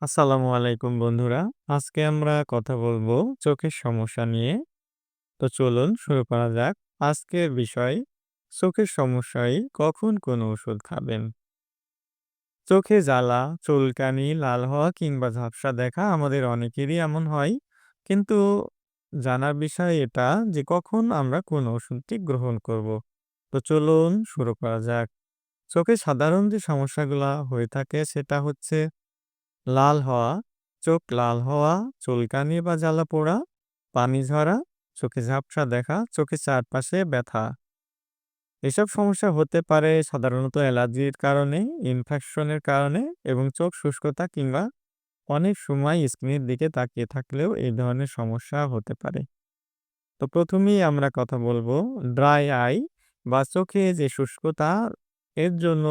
আসসালামু আলাইকুম বন্ধুরা। আজকে আমরা কথা বলবো চোখের সমস্যা নিয়ে। তো চলুন শুরু করা যাক। আজকের বিষয় চোখের সমস্যায় কখন কোন ওষুধ খাবেন। চোখে জ্বালা, চুলকানি, লাল হওয়া কিংবা ঝাপসা দেখা আমাদের অনেকেরই এমন হয়। কিন্তু জানার বিষয় এটা যে কখন আমরা কোন ওষুধটি গ্রহণ করব। তো চলুন শুরু করা যাক। চোখে সাধারণ যে সমস্যাগুলা হয়ে থাকে সেটা হচ্ছে লাল হওয়া, চোখ লাল হওয়া, চুলকানি বা জ্বালা-পোড়া, পানি ঝরা, চোখে ঝাপসা দেখা, চোখের চারপাশে ব্যথা। এসব সমস্যা হতে পারে সাধারণত অ্যালার্জির কারণে, ইনফেকশনের কারণে এবং চোখ শুষ্কতা কিংবা অনেক সময় স্ক্রিনের দিকে তাকিয়ে থাকলেও এই ধরনের সমস্যা হতে পারে। তো প্রথমেই আমরা কথা বলবো ড্রাই আই বা চোখে যে শুষ্কতা এর জন্য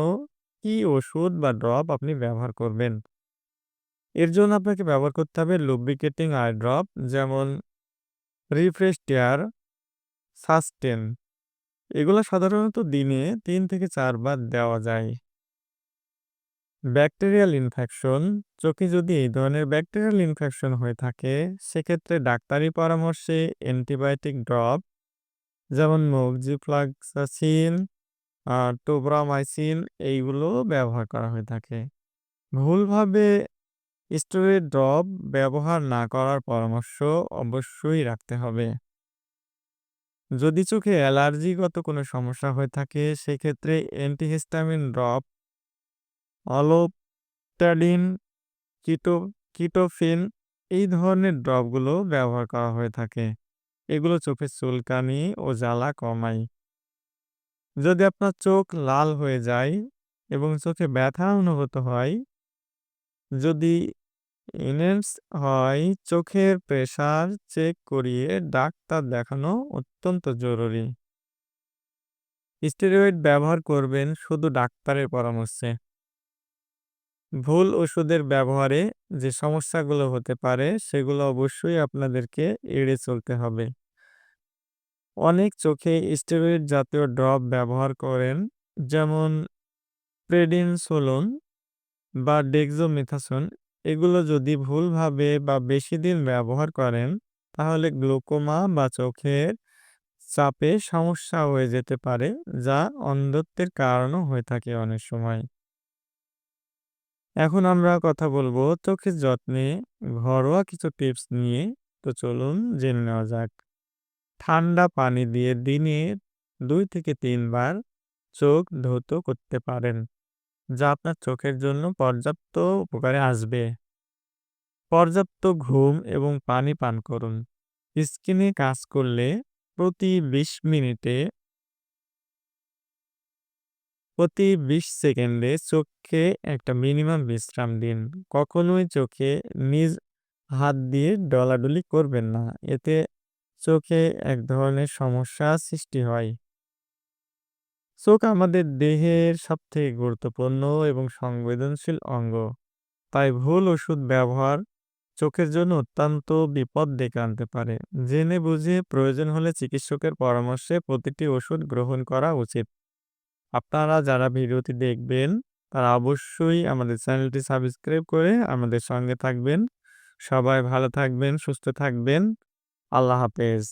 কি ওষুধ বা ড্রপ আপনি ব্যবহার করবেন। এর জন্য আপনাকে ব্যবহার করতে হবে লুব্রিকেটিং আই ড্রপ যেমন রিফ্রেশ টেয়ার, সাস্টেন। এগুলো সাধারণত দিনে ৩ থেকে ৪ বার দেওয়া যায়। ব্যাকটেরিয়াল ইনফেকশন, চোখে যদি এই ধরনের ব্যাকটেরিয়াল ইনফেকশন হয়ে থাকে সেক্ষেত্রে ডাক্তারি পরামর্শে অ্যান্টিবায়োটিক ড্রপ যেমন মোক্সিফ্লোক্সাসিন, টোব্রামাইসিন এইগুলো ব্যবহার করা হয়ে থাকে। ভুলভাবে স্টেরয়েড ড্রপ ব্যবহার না করার পরামর্শ অবশ্যই রাখতে হবে। যদি চোখে অ্যালার্জিগত কোনো সমস্যা হয়ে থাকে সেক্ষেত্রে অ্যান্টিহিস্টামিন ড্রপ, অলোপ্টাডিন, কিটো কিটোফিন এই ধরনের ড্রপগুলো ব্যবহার করা হয়ে থাকে। এগুলো চোখের চুলকানি ও জ্বালা কমায়। যদি আপনার চোখ লাল হয়ে যায় এবং চোখে ব্যথা অনুভূত হয়, যদি ইনহেন্স হয়, চোখের প্রেসার চেক করিয়ে ডাক্তার দেখানো অত্যন্ত জরুরি। স্টেরয়েড ব্যবহার করবেন শুধু ডাক্তারের পরামর্শে। ভুল ওষুধের ব্যবহারে যে সমস্যাগুলো হতে পারে সেগুলো অবশ্যই আপনাদেরকে এড়িয়ে চলতে হবে। অনেক চোখে স্টেরয়েড জাতীয় ড্রপ ব্যবহার করেন, যেমন প্রেডিনসোলোন বা ডেক্সামেথাসোন। এগুলো যদি ভুলভাবে বা বেশি দিন ব্যবহার করেন তাহলে গ্লোকোমা বা চোখের চাপে সমস্যা হয়ে যেতে পারে, যা অন্ধত্বের কারণও হয়ে থাকে অনেক সময়। এখন আমরা কথা বলবো চোখের যত্নে ঘরোয়া কিছু টিপস নিয়ে। তো চলুন জেনে নেওয়া যাক। ঠান্ডা পানি দিয়ে দিনে ২ থেকে ৩ বার চোখ ধৌত করতে পারেন, যা আপনার চোখের জন্য পর্যাপ্ত উপকারে আসবে। পর্যাপ্ত ঘুম এবং পানি পান করুন। স্ক্রিনে কাজ করলে প্রতি ২০ মিনিটে প্রতি ২০ সেকেন্ডে চোখকে একটা মিনিমাম বিশ্রাম দিন। কখনোই চোখে নিজ হাত দিয়ে ডলাডলি করবেন না। এতে চোখে এক ধরনের সমস্যা সৃষ্টি হয়। চোখ আমাদের দেহের সবথেকে গুরুত্বপূর্ণ এবং সংবেদনশীল অঙ্গ। তাই ভুল ওষুধ ব্যবহার চোখের জন্য অত্যন্ত বিপদ ডেকে আনতে পারে। জেনে বুঝে প্রয়োজন হলে চিকিৎসকের পরামর্শে প্রতিটি ওষুধ গ্রহণ করা উচিত। আপনারা যারা ভিডিওটি দেখবেন তারা অবশ্যই আমাদের চ্যানেলটি সাবস্ক্রাইব করে আমাদের সঙ্গে থাকবেন। সবাই ভালো থাকবেন, সুস্থ থাকবেন। আল্লাহ হাফেজ।